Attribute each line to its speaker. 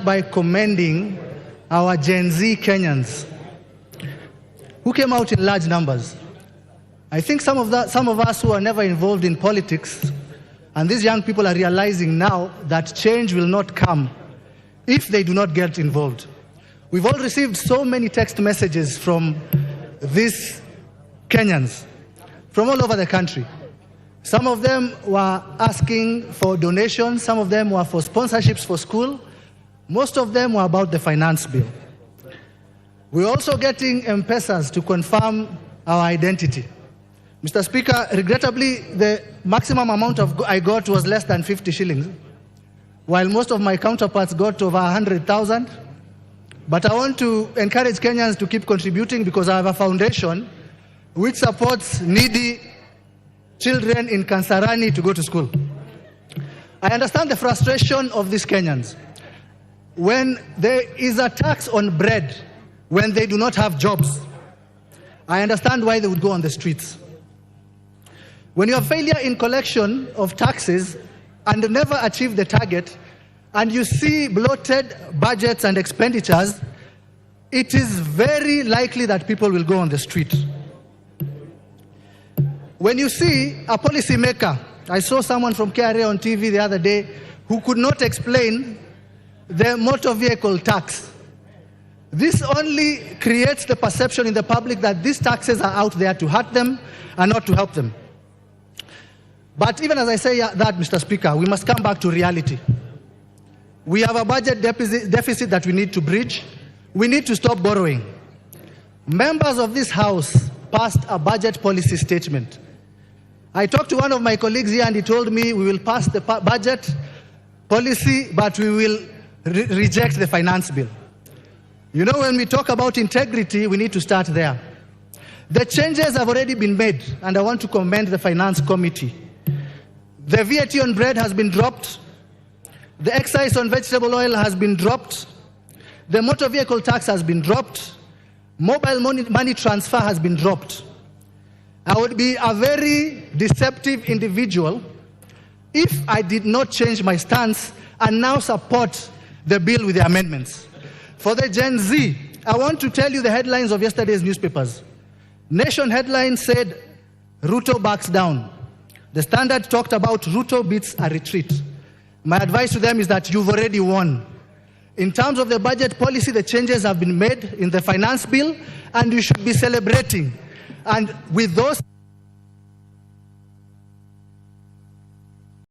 Speaker 1: start by commending our Gen Z Kenyans who came out in large numbers. I think some of us who are never involved in politics, and these young people are realizing now that change will not come if they do not get involved. We've all received so many text messages from these Kenyans from all over the country. Some of them were asking for donations, some of them were for sponsorships for school, most of them were about the finance bill. We're also getting M-Pesas to confirm our identity. Mr. Speaker, regrettably, the maximum amount I got was less than 50 shillings, while most of my counterparts got over 100,000. But I want to encourage Kenyans to keep contributing because I have a foundation which supports needy children in Kasarani to go to school. I understand the frustration of these Kenyans. When there is a tax on bread, when they do not have jobs, I understand why they would go on the streets. When you have failure in collection of taxes and never achieve the target, and you see bloated budgets and expenditures, it is very likely that people will go on the street. When you see a policymaker, I saw someone from KRA on TV the other day who could not explain the motor vehicle tax. This only creates the perception in the public that these taxes are out there to hurt them and not to help them. But even as I say that, Mr. Speaker, we must come back to reality. We have a budget deficit that we need to bridge. We need to stop borrowing. Members of this House passed a budget policy statement. I talked to one of my colleagues here and he told me we will pass the budget policy, but we will reject the finance bill. You know, when we talk about integrity, we need to start there. The changes have already been made, and I want to commend the Finance Committee. The VAT on bread has been dropped. The excise on vegetable oil has been dropped. The motor vehicle tax has been dropped. Mobile money transfer has been dropped. I would be a very deceptive individual if I did not change my stance and now support the bill with the amendments. For the Gen Z, I want to tell you the headlines of yesterday's newspapers. Nation headline said, Ruto backs down. The Standard talked about Ruto beats a retreat. My advice to them is that you've already won. In terms of the budget policy, the changes have been made in the finance bill, and you should be celebrating. And with those